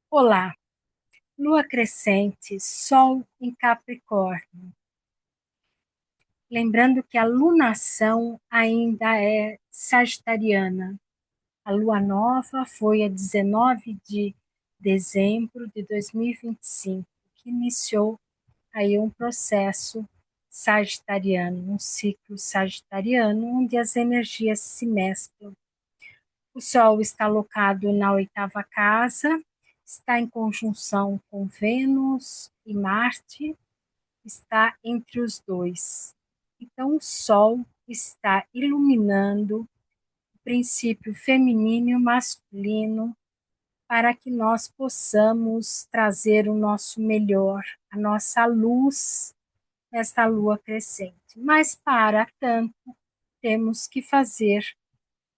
Olá, lua crescente, sol em Capricórnio. Lembrando que a lunação ainda é sagitariana. A lua nova foi a 19 de dezembro de 2025, que iniciou aí um processo sagitariano, um ciclo sagitariano, onde as energias se mesclam. O Sol está alocado na oitava casa, está em conjunção com Vênus e Marte, está entre os dois. Então, o Sol está iluminando o princípio feminino e masculino para que nós possamos trazer o nosso melhor, a nossa luz nesta lua crescente. Mas, para tanto, temos que fazer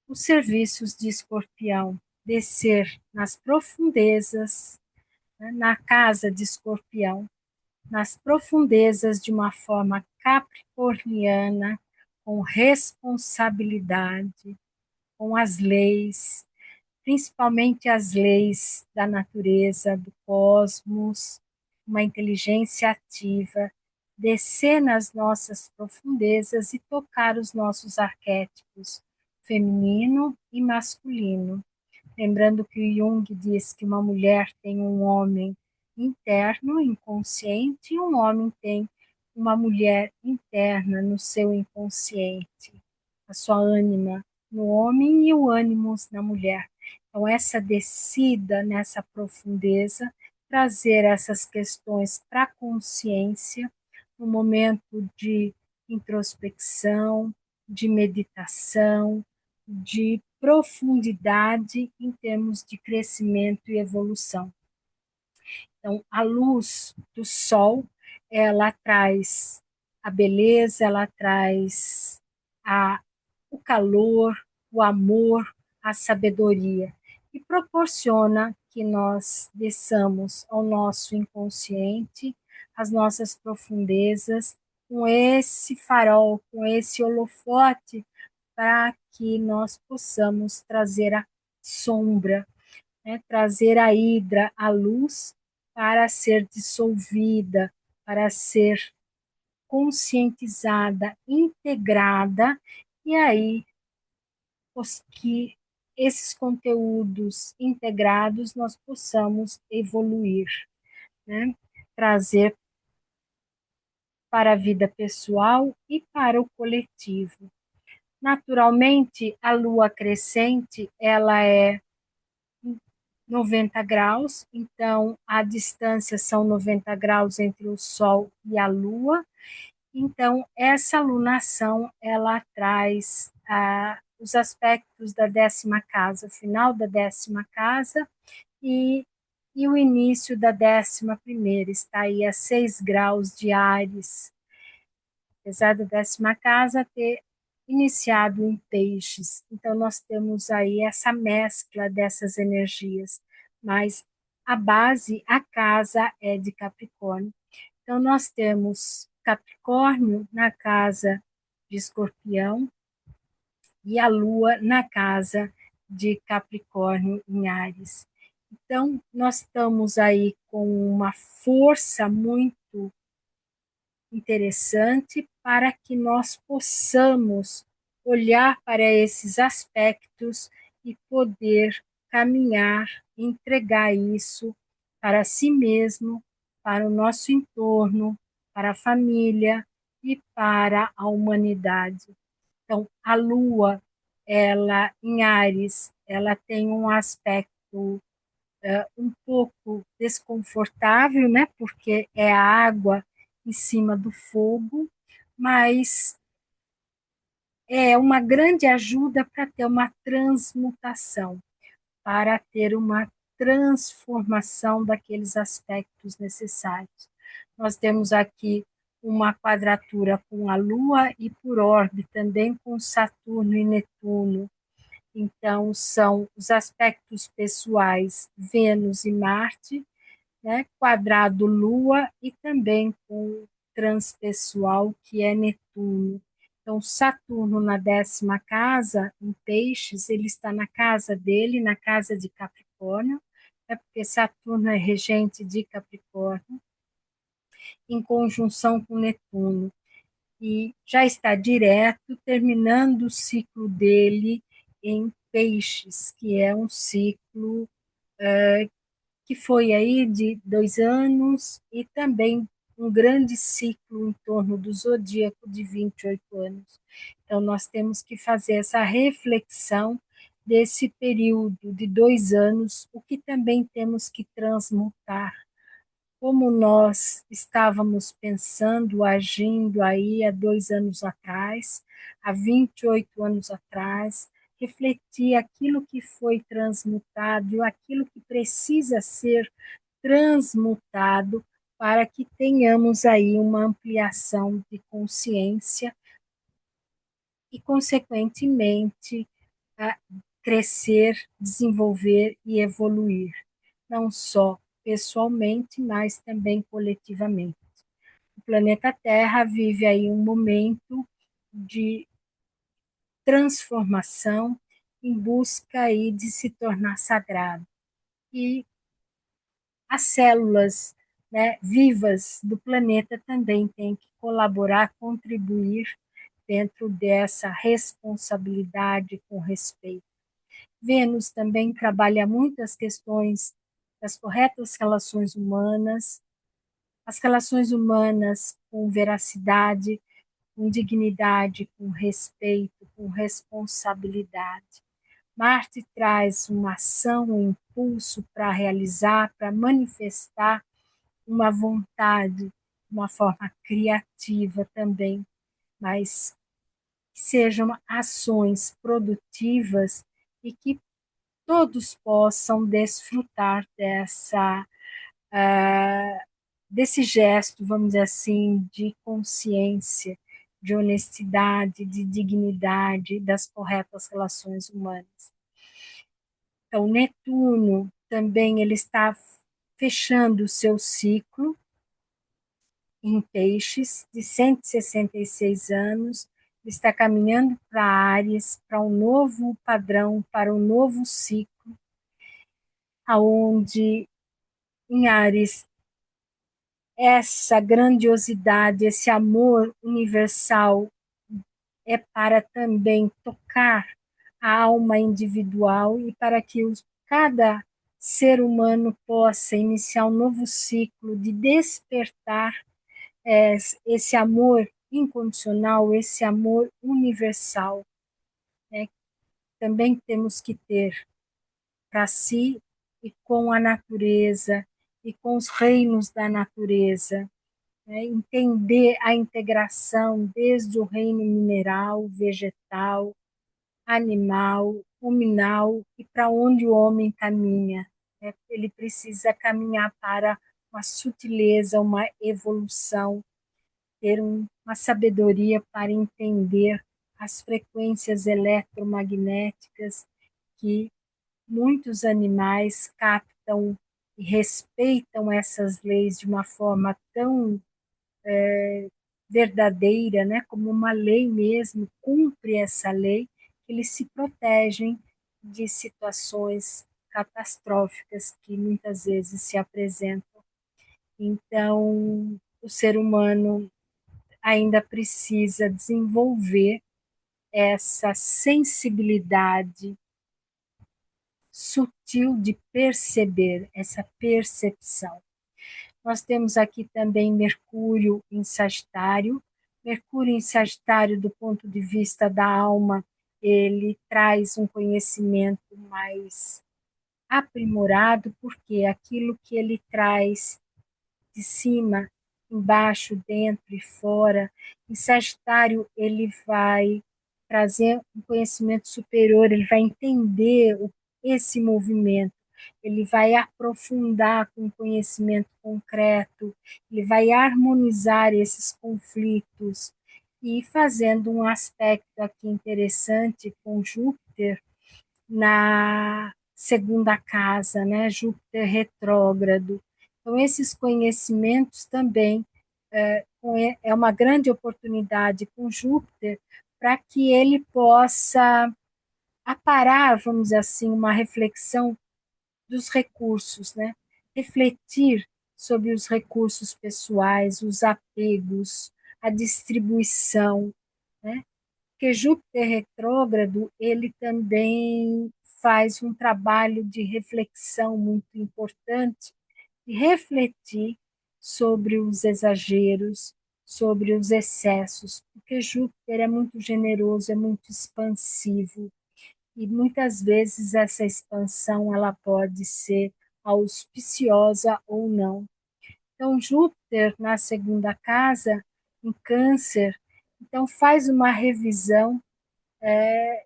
os serviços de Escorpião, descer nas profundezas, né, na casa de Escorpião, nas profundezas de uma forma capricorniana, com responsabilidade, com as leis, principalmente as leis da natureza, do cosmos, uma inteligência ativa, descer nas nossas profundezas e tocar os nossos arquétipos feminino e masculino. Lembrando que Jung diz que uma mulher tem um homem interno, inconsciente, e um homem tem uma mulher interna no seu inconsciente, a sua ânima no homem e o ânimos na mulher. Então, essa descida nessa profundeza, trazer essas questões para a consciência, no momento de introspecção, de meditação, de profundidade em termos de crescimento e evolução. Então, a luz do sol, ela traz a beleza, ela traz a, o calor, o amor, a sabedoria e proporciona que nós desçamos ao nosso inconsciente, às nossas profundezas, com esse farol, com esse holofote, para que nós possamos trazer a sombra, né, trazer a hidra, a luz, para ser dissolvida, para ser conscientizada, integrada, e aí os que esses conteúdos integrados nós possamos evoluir, né? Trazer para a vida pessoal e para o coletivo. Naturalmente, a lua crescente, ela é 90 graus, então a distância são 90 graus entre o Sol e a Lua. Então, essa lunação, ela traz os aspectos da 10ª casa, o final da 10ª casa e, e o início da 11ª, está aí a 6 graus de Áries, apesar da 10ª casa ter iniciado em peixes. Então, nós temos aí essa mescla dessas energias, mas a base, a casa é de Capricórnio. Então, nós temos Capricórnio na casa de Escorpião e a Lua na casa de Capricórnio em Áries. Então, nós estamos aí com uma força muito interessante para que nós possamos olhar para esses aspectos e poder caminhar, entregar isso para si mesmo, para o nosso entorno, para a família e para a humanidade. Então, a Lua, ela em Áries, ela tem um aspecto um pouco desconfortável, né? Porque é a água em cima do fogo, mas é uma grande ajuda para ter uma transmutação, para ter uma transformação daqueles aspectos necessários. Nós temos aqui uma quadratura com a Lua e por orbe também com Saturno e Netuno. Então, são os aspectos pessoais Vênus e Marte, né, quadrado Lua e também com o transpessoal, que é Netuno. Então, Saturno na 10ª casa, em Peixes, ele está na casa dele, na casa de Capricórnio, é porque Saturno é regente de Capricórnio, em conjunção com Netuno, e já está direto, terminando o ciclo dele em Peixes, que é um ciclo que foi aí de 2 anos e também um grande ciclo em torno do zodíaco de 28 anos. Então, nós temos que fazer essa reflexão desse período de 2 anos, o que também temos que transmutar. Como nós estávamos pensando, agindo aí há 2 anos atrás, há 28 anos atrás, refletir aquilo que foi transmutado, aquilo que precisa ser transmutado para que tenhamos aí uma ampliação de consciência e, consequentemente, a crescer, desenvolver e evoluir, não só pessoalmente, mas também coletivamente. O planeta Terra vive aí um momento de transformação em busca aí de se tornar sagrado. E as células, né, vivas do planeta também têm que colaborar, contribuir dentro dessa responsabilidade com respeito. Vênus também trabalha muito as questões das corretas relações humanas, as relações humanas com veracidade, com dignidade, com respeito, com responsabilidade. Marte traz uma ação, um impulso para realizar, para manifestar uma vontade, uma forma criativa também, mas que sejam ações produtivas e que todos possam desfrutar desse gesto, vamos dizer assim, de consciência, de honestidade, de dignidade, das corretas relações humanas. Então, Netuno também ele está fechando o seu ciclo em Peixes, de 166 anos, está caminhando para Áries, para um novo padrão, para um novo ciclo, aonde em Áries essa grandiosidade, esse amor universal é para também tocar a alma individual e para que cada ser humano possa iniciar um novo ciclo de despertar esse amor incondicional, esse amor universal, né? Também temos que ter para si e com a natureza e com os reinos da natureza, né? Entender a integração desde o reino mineral, vegetal, animal, huminal e para onde o homem caminha, né? Ele precisa caminhar para uma sutileza, uma evolução, ter uma sabedoria para entender as frequências eletromagnéticas que muitos animais captam e respeitam essas leis de uma forma tão verdadeira, né, como uma lei mesmo, cumpre essa lei, eles se protegem de situações catastróficas que muitas vezes se apresentam. Então, o ser humano ainda precisa desenvolver essa sensibilidade sutil de perceber, essa percepção. Nós temos aqui também Mercúrio em Sagitário. Mercúrio em Sagitário, do ponto de vista da alma, ele traz um conhecimento mais aprimorado, porque aquilo que ele traz de cima, embaixo, dentro e fora. Em Sagitário, ele vai trazer um conhecimento superior, ele vai entender esse movimento, ele vai aprofundar com conhecimento concreto, ele vai harmonizar esses conflitos e fazendo um aspecto aqui interessante com Júpiter na segunda casa, né? Júpiter retrógrado. Então, esses conhecimentos também é uma grande oportunidade com Júpiter para que ele possa aparar, vamos dizer assim, uma reflexão dos recursos, né? Refletir sobre os recursos pessoais, os apegos, a distribuição, né? Porque Júpiter retrógrado, ele também faz um trabalho de reflexão muito importante, e refletir sobre os exageros, sobre os excessos, porque Júpiter é muito generoso, é muito expansivo, e muitas vezes essa expansão ela pode ser auspiciosa ou não. Então, Júpiter na segunda casa, em Câncer, então faz uma revisão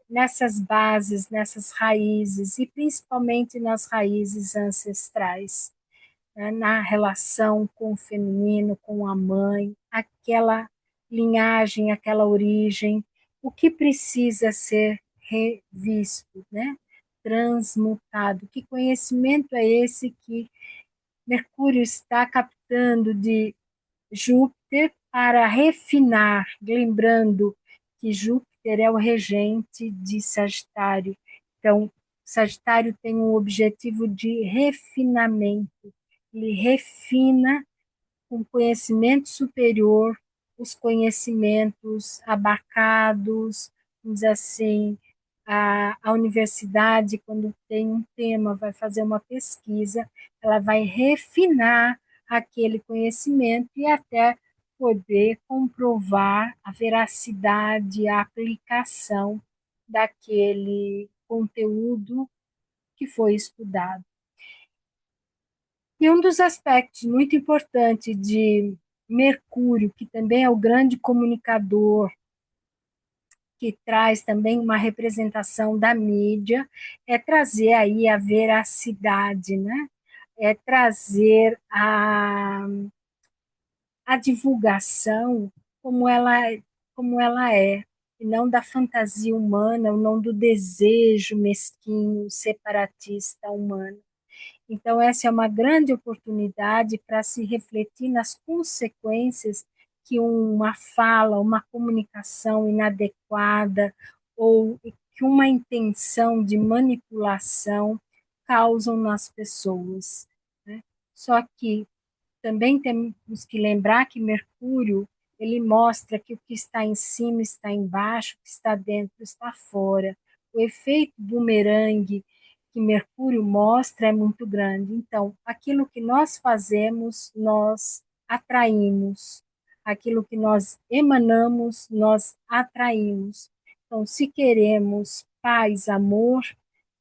nessas bases, nessas raízes, e principalmente nas raízes ancestrais, né, na relação com o feminino, com a mãe, aquela linhagem, aquela origem, o que precisa ser revisto, né? Transmutado. Que conhecimento é esse que Mercúrio está captando de Júpiter para refinar, lembrando que Júpiter é o regente de Sagitário. Então, Sagitário tem um objetivo de refinamento. Ele refina com conhecimento superior os conhecimentos abarcados, vamos dizer assim, a universidade, quando tem um tema, vai fazer uma pesquisa, ela vai refinar aquele conhecimento e até poder comprovar a veracidade, a aplicação daquele conteúdo que foi estudado. E um dos aspectos muito importantes de Mercúrio, que também é o grande comunicador, que traz também uma representação da mídia, é trazer aí a veracidade, né? É trazer a divulgação como ela é, e não da fantasia humana, ou não do desejo mesquinho, separatista humano. Então, essa é uma grande oportunidade para se refletir nas consequências que uma fala, uma comunicação inadequada ou que uma intenção de manipulação causam nas pessoas, né? Só que também temos que lembrar que Mercúrio ele mostra que o que está em cima está embaixo, o que está dentro está fora. O efeito bumerangue que Mercúrio mostra é muito grande. Então, aquilo que nós fazemos, nós atraímos. Aquilo que nós emanamos, nós atraímos. Então, se queremos paz, amor,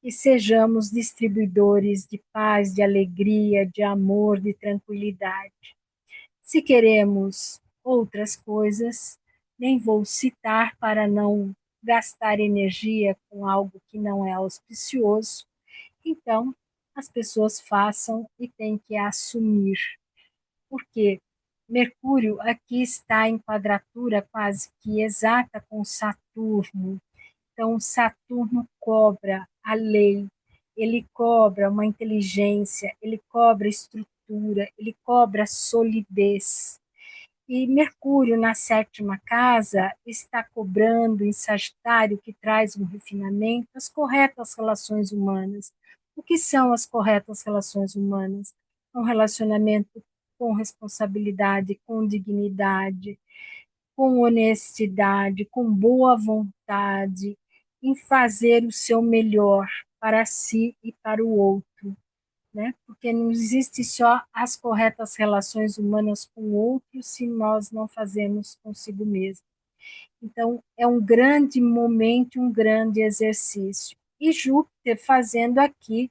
e sejamos distribuidores de paz, de alegria, de amor, de tranquilidade. Se queremos outras coisas, nem vou citar para não gastar energia com algo que não é auspicioso, então as pessoas façam e têm que assumir. Porque Mercúrio aqui está em quadratura quase que exata com Saturno, então, Saturno cobra a lei, ele cobra uma inteligência, ele cobra estrutura, ele cobra solidez. E Mercúrio, na sétima casa, está cobrando em Sagitário, que traz um refinamento, as corretas relações humanas. O que são as corretas relações humanas? Um relacionamento com responsabilidade, com dignidade, com honestidade, com boa vontade, em fazer o seu melhor para si e para o outro, né? Porque não existe só as corretas relações humanas com o outro se nós não fazemos consigo mesmo. Então, é um grande momento, um grande exercício. E Júpiter fazendo aqui,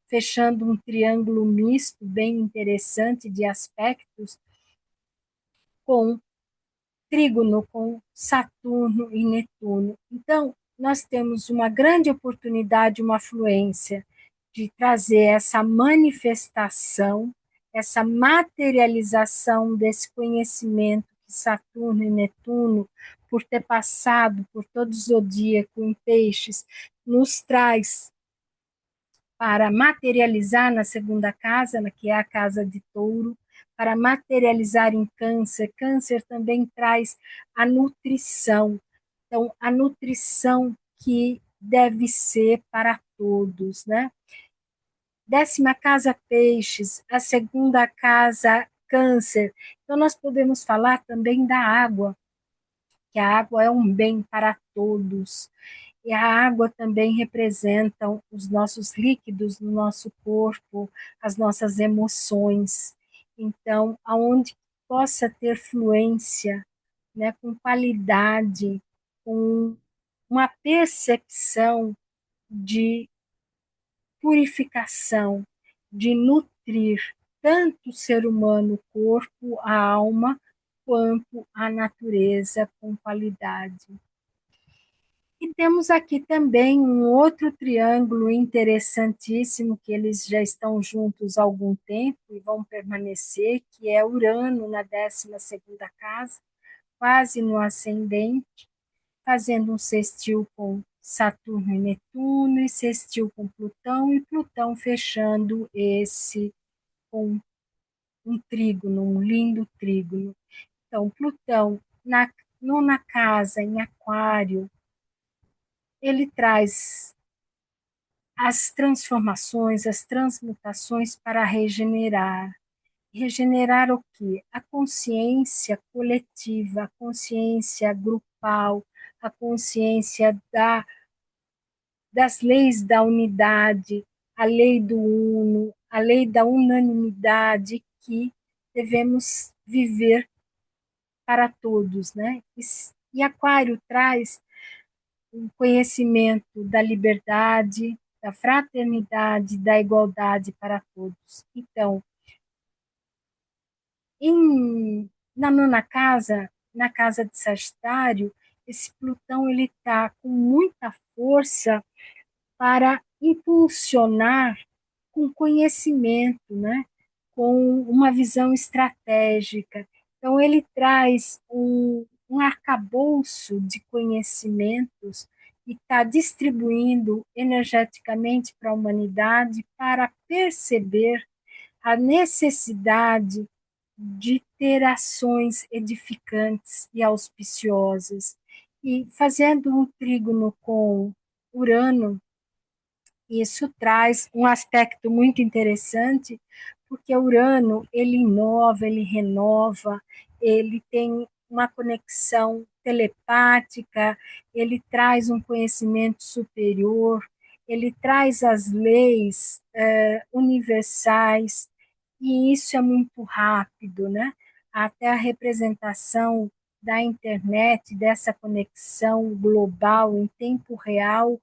fechando um triângulo misto bem interessante de aspectos com trígono com Saturno e Netuno. Então, nós temos uma grande oportunidade, uma fluência de trazer essa manifestação, essa materialização desse conhecimento que Saturno e Netuno, por ter passado por todo o zodíaco em peixes, nos traz para materializar na segunda casa, que é a casa de touro, para materializar em câncer. Câncer também traz a nutrição. Então, a nutrição que deve ser para todos, né? 10ª casa, Peixes, a segunda casa, Câncer. Então, nós podemos falar também da água, que a água é um bem para todos. E a água também representa os nossos líquidos no nosso corpo, as nossas emoções. Então, aonde possa ter fluência, né, com qualidade, com uma percepção de purificação, de nutrir tanto o ser humano, o corpo, a alma, quanto a natureza com qualidade. E temos aqui também um outro triângulo interessantíssimo, que eles já estão juntos há algum tempo e vão permanecer, que é Urano na 12ª casa, quase no ascendente, fazendo um sextil com Saturno e Netuno, e sextil com Plutão, e Plutão fechando esse com um trígono, um lindo trígono. Então, Plutão, nona casa, em Aquário, ele traz as transformações, as transmutações para regenerar. Regenerar o quê? A consciência coletiva, a consciência grupal, a consciência das leis da unidade, a lei do uno, a lei da unanimidade que devemos viver para todos, né? E Aquário traz o conhecimento da liberdade, da fraternidade, da igualdade para todos. Então, na nona casa, na casa de Sagitário, esse Plutão ele está com muita força para impulsionar com conhecimento, né? Com uma visão estratégica. Então, ele traz um arcabouço de conhecimentos e está distribuindo energeticamente para a humanidade para perceber a necessidade de ter ações edificantes e auspiciosas. E fazendo um trígono com Urano, isso traz um aspecto muito interessante, porque Urano, ele inova, ele renova, ele tem uma conexão telepática, ele traz um conhecimento superior, ele traz as leis universais, e isso é muito rápido, né? Até a representação da internet, dessa conexão global em tempo real,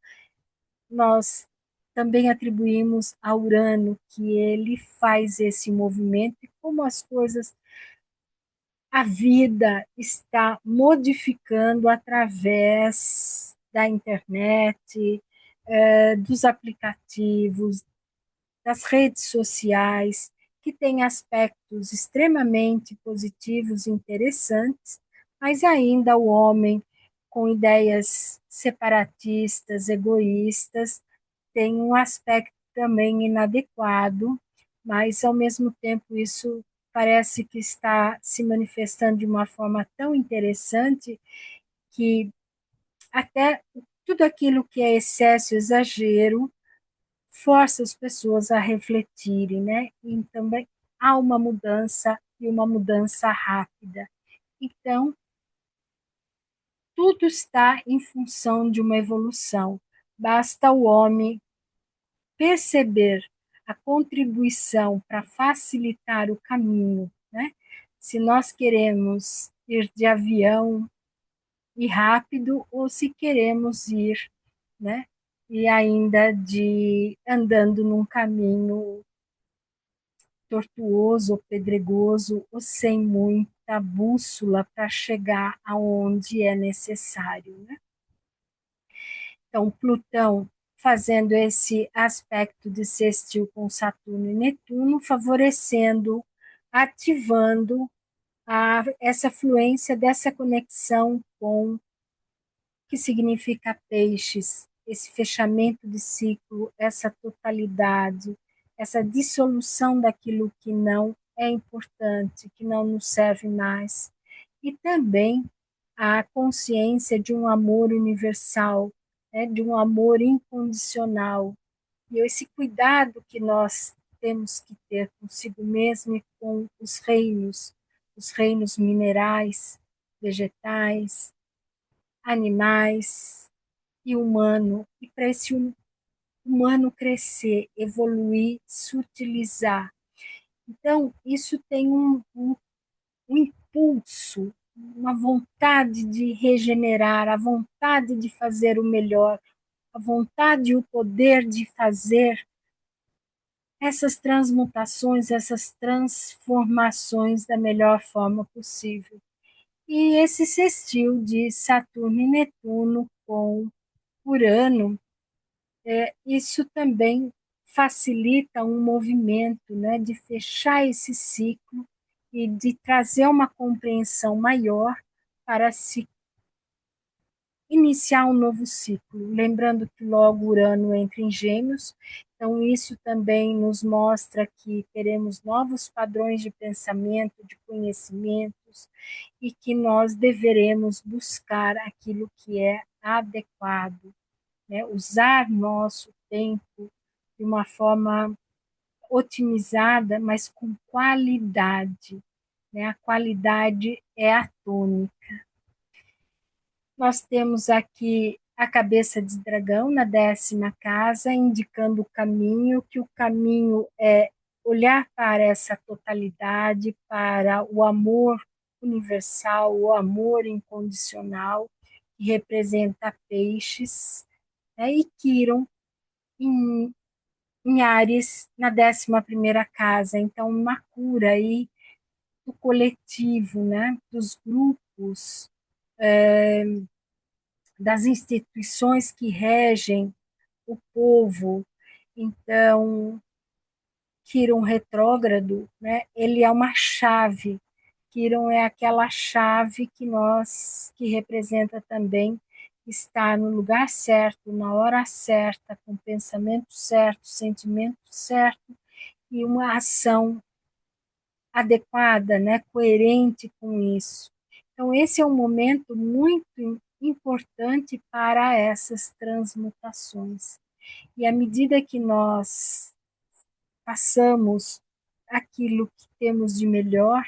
nós também atribuímos a Urano que ele faz esse movimento e como as coisas, a vida está modificando através da internet, dos aplicativos, das redes sociais, que têm aspectos extremamente positivos e interessantes, mas ainda o homem com ideias separatistas, egoístas, tem um aspecto também inadequado, mas ao mesmo tempo isso parece que está se manifestando de uma forma tão interessante que até tudo aquilo que é excesso, exagero, força as pessoas a refletirem, né? E também há uma mudança e uma mudança rápida. Então, tudo está em função de uma evolução. Basta o homem perceber a contribuição para facilitar o caminho, né? Se nós queremos ir de avião e rápido ou se queremos ir, né? E ainda de andando num caminho tortuoso ou pedregoso ou sem muita bússola para chegar aonde é necessário, né? Então, Plutão fazendo esse aspecto de sextil com Saturno e Netuno, favorecendo, ativando essa fluência dessa conexão com o que significa peixes, esse fechamento de ciclo, essa totalidade, essa dissolução daquilo que não é importante, que não nos serve mais, e também a consciência de um amor universal, né, de um amor incondicional, E esse cuidado que nós temos que ter consigo mesmo e com os reinos minerais, vegetais, animais e humano. E para esse humano crescer, evoluir, se utilizar. Então, isso tem um impulso, uma vontade de regenerar, a vontade de fazer o melhor, a vontade e o poder de fazer essas transmutações, essas transformações da melhor forma possível. E esse sextil de Saturno e Netuno com Urano, isso também facilita um movimento, né, de fechar esse ciclo e de trazer uma compreensão maior para se iniciar um novo ciclo. Lembrando que logo Urano entra em Gêmeos, então isso também nos mostra que teremos novos padrões de pensamento, de conhecimentos, e que nós deveremos buscar aquilo que é adequado, né? Usar nosso tempo de uma forma otimizada, mas com qualidade, né? A qualidade é a tônica. Nós temos aqui a cabeça de dragão na 10ª casa, indicando o caminho, que o caminho é olhar para essa totalidade, para o amor universal, o amor incondicional, que representa peixes, né? E Quiron em, em Áries na 11ª casa. Então, uma cura aí do coletivo, né? Dos grupos, das instituições que regem o povo. Então, Quirón retrógrado, né, ele é uma chave. Quirón é aquela chave que representa também estar no lugar certo, na hora certa, com o pensamento certo, sentimento certo e uma ação adequada, né, coerente com isso. Então, esse é um momento muito importante para essas transmutações. E à medida que nós passamos aquilo que temos de melhor,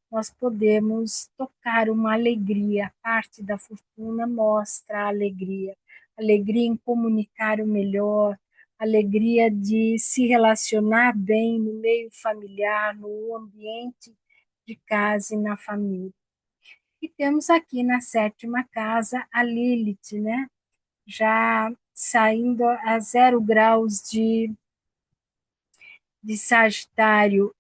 nós podemos tocar uma alegria. A parte da fortuna mostra a alegria. Alegria em comunicar o melhor, alegria de se relacionar bem no meio familiar, no ambiente de casa e na família. E temos aqui na 7ª casa a Lilith, né? Já saindo a 0 graus de Sagitário,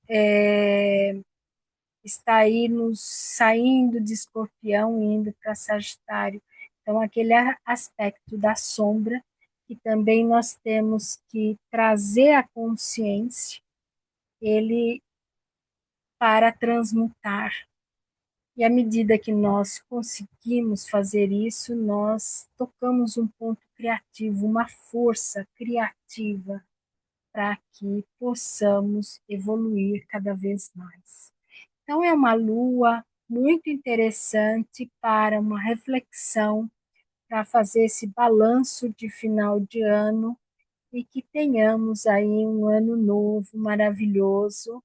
está aí nos saindo de Escorpião e indo para Sagitário. Então, aquele aspecto da sombra que também nós temos que trazer a consciência, ele para transmutar. E à medida que nós conseguimos fazer isso, nós tocamos um ponto criativo, uma força criativa para que possamos evoluir cada vez mais. Então, é uma lua muito interessante para uma reflexão, para fazer esse balanço de final de ano e que tenhamos aí um ano novo maravilhoso,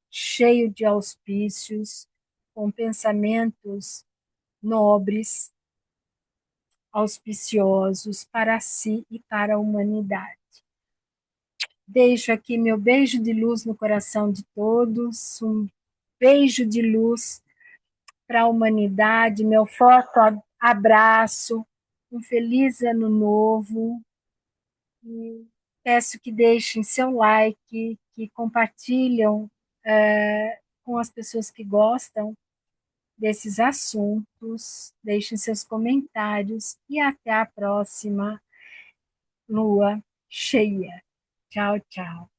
cheio de auspícios, com pensamentos nobres, auspiciosos para si e para a humanidade. Deixo aqui meu beijo de luz no coração de todos, um beijo de luz para a humanidade, meu forte abraço, um feliz ano novo. E peço que deixem seu like, que compartilham com as pessoas que gostam desses assuntos, deixem seus comentários e até a próxima lua cheia. Tchau, tchau.